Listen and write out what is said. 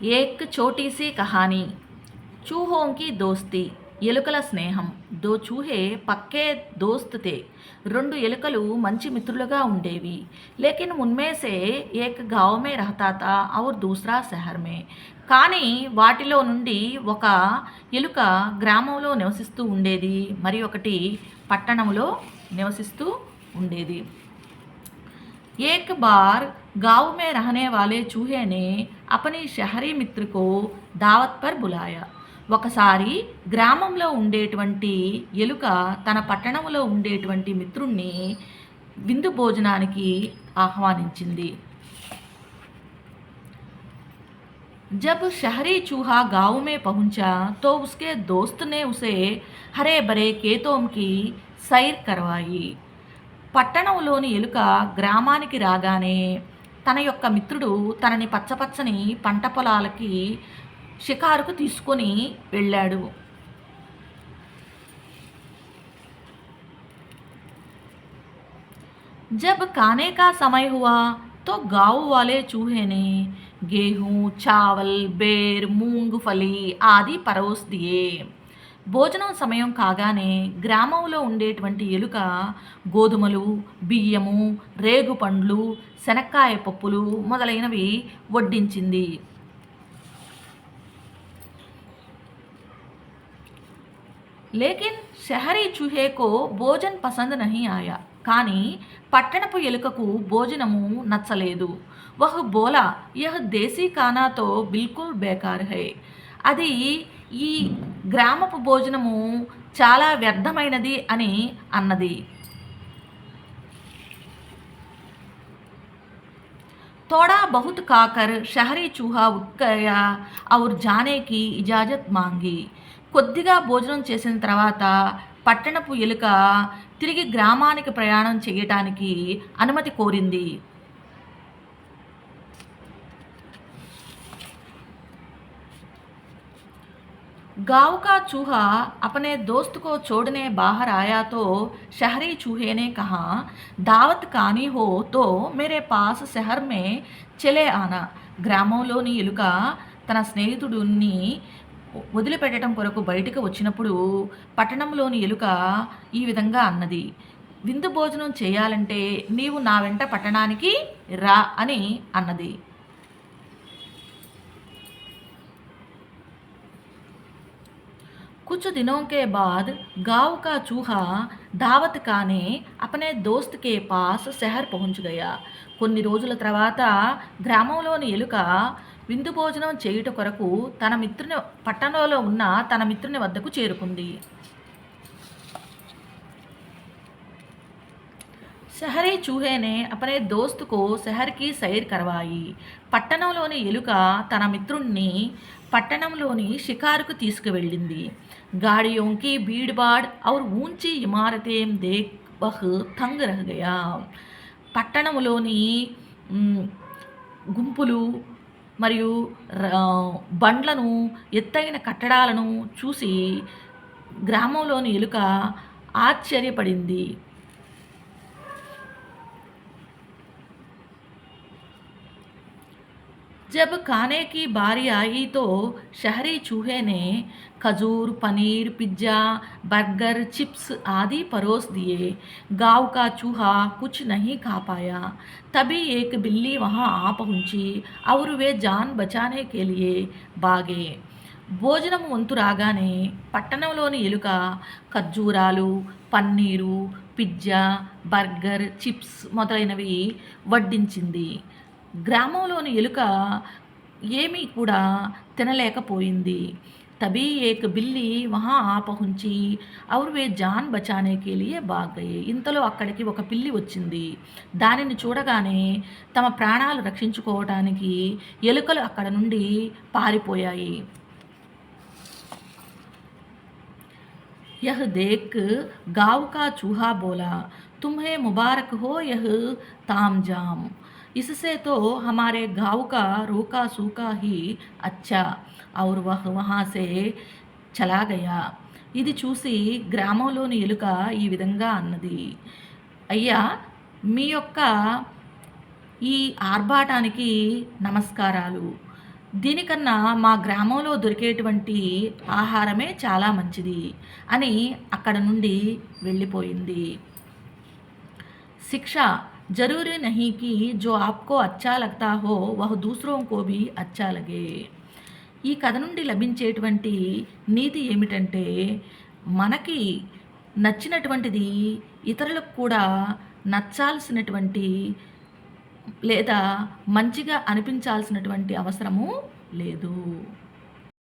एक छोटी सी कहानी चूहों की दोस्ती ఎలుకల స్నేహం దో చూహే పక్కే దోస్త్ తే రెండు ఎలుకలు మంచి మిత్రులుగా ఉండేవి లేకిన్ ఉన్మే సే ఏక్ గావ్ మే రహతా తా ఔర్ దూసరా షహర్ మే కానీ వాటిలో నుండి ఒక ఎలుక గ్రామంలో నివసిస్తూ ఉండేది మరి ఒకటి పట్టణంలో నివసిస్తూ ఉండేది एक बार गांव में रहने वाले चूहे ने अपनी शहरी मित्र को దావత్ పర్ బులాయా ఒకసారి గ్రామంలో ఉండేటువంటి ఎలుక తన పట్టణంలో ఉండేటువంటి మిత్రుణ్ణి విందు భోజనానికి ఆహ్వానించింది. जब शहरी चूहा गांव में पहुंचा तो उसके दोस्त ने उसे हरे भरे खेतों की सैर करवाई. పట్టణంలోని ఎలుక గ్రామానికి రాగానే తన యొక్క మిత్రుడు తనని పచ్చపచ్చని పంట పొలాలకి షికారుకు తీసుకొని వెళ్ళాడు. जब खाने का समय हुआ तो गांव वाले चूहे ने गेहूं चावल बेर मूंगफली आदि परोस दिए. భోజనం సమయం కాగానే గ్రామంలో ఉండేటువంటి ఎలుక గోధుమలు బియ్యము రేగుపండ్లు శనక్కాయ పప్పులు మొదలైనవి వడ్డించింది. లేకిన్ షహరీ చూహేకో భోజన్ పసంద్ నహీ ఆయా కానీ పట్టణపు ఎలుకకు భోజనము నచ్చలేదు. వహ్ బోలా యహ్ దేశీ ఖానాతో బిల్కుల్ బేకార్ హై అది ఈ గ్రామపు భోజనము చాలా వ్యర్థమైనది అని అన్నది. थोड़ा बहुत खाकर शहरी चूहा उठ गया और जाने की इजाजत मांगी. కొద్దిగా భోజనం చేసిన తర్వాత పట్టణపు ఎలుక తిరిగి గ్రామానికి ప్రయాణం చేయటానికి అనుమతి కోరింది. गांव का चूहा अपने दोस्त को छोड़ने बाहर आया तो शहरी चूहे ने कहा दावत खानी हो तो मेरे पास शहर में चले आना. గ్రామంలోని ఎలుక తన స్నేహితుడిని వదిలిపెట్టడం కొరకు బయటకు వచ్చినప్పుడు పట్టణంలోని ఎలుక ఈ విధంగా అన్నది, విందు భోజనం చేయాలంటే నీవు నా వెంట పట్టణానికి రా అని అన్నది. कुछ दिनों के बाद गांव का चूहा दावत खाने अपने दोस्त के पास शहर पहुंच गया. కొన్ని రోజుల తర్వాత గ్రామంలోని ఎలుక విందు భోజనం చేయుట కొరకు తన మిత్రుని పట్టణంలో ఉన్న తన మిత్రుని వద్దకు చేరుకుంది. शहरी चूहे ने अपने दोस्त को शहर की सैर करवाई. పట్టణంలోని ఎలుక తన మిత్రుణ్ణి పట్టణంలోని షికారుకు తీసుకువెళ్ళింది. गाड़ियों की भीड़ भाड़ और ऊंची इमारतें देख वह तंग रह गया. పట్టణంలోని గుంపులు మరియు బండ్లను ఎత్తైన కట్టడాలను చూసి గ్రామంలోని ఎలుక ఆశ్చర్యపడింది. जब खाने की बारी आई तो शहरी चूहे ने खजूर पनीर पिज्ज़ा बर्गर चिप्स आदि परोस दिए. गांव का चूहा कुछ नहीं खा पाया. तभी एक बिल्ली वहां आ पहुंची और वे जान बचाने के लिए भागे. భోజనం వంతు రాగానే పట్టణంలోని ఎలుక ఖర్జూరాలు పన్నీరు పిజ్జా బర్గర్ చిప్స్ మొదలైనవి వడ్డించింది. గ్రామంలోని ఎలుక ఏమీ కూడా తినలేకపోయింది. तभी एक బిల్లి వహా ఆ పహుంచి ఔర్ వే జాన్ బచానే కే లియే భాగ్ గయే. ఇంతలో అక్కడికి ఒక పిల్లి వచ్చింది. దానిని చూడగానే తమ ప్రాణాలు రక్షించుకోవడానికి ఎలుకలు అక్కడ నుండి పారిపోయాయి. यह देख गांव का चूहा बोला तुम्हें मुबारक हो यह तामझाम. इससे तो हमारे गांव का रूखा सूखा ही अच्छा. और वह वहाँ से చలా గయా. ఇది చూసి గ్రామంలోని ఎలుక ఈ విధంగా అన్నది, అయ్యా మీ యొక్క ఈ ఆర్భాటానికి నమస్కారాలు. దీనికన్నా మా గ్రామంలో దొరికేటువంటి ఆహారమే చాలా మంచిది అని అక్కడ నుండి వెళ్ళిపోయింది. శిక్ష జరూరీ నహీ కి జో ఆప్కో అచ్చా లగ్తా హో వహ్ దూసరోं को भी అచ్చా లగే. ఈ కథ నుండి లభించేటువంటి నీతి ఏమిటంటే, మనకి నచ్చినటువంటిది ఇతరులకు కూడా నచ్చాల్సినటువంటి లేదా మంచిగా అనిపించాల్సినటువంటి అవసరము లేదు.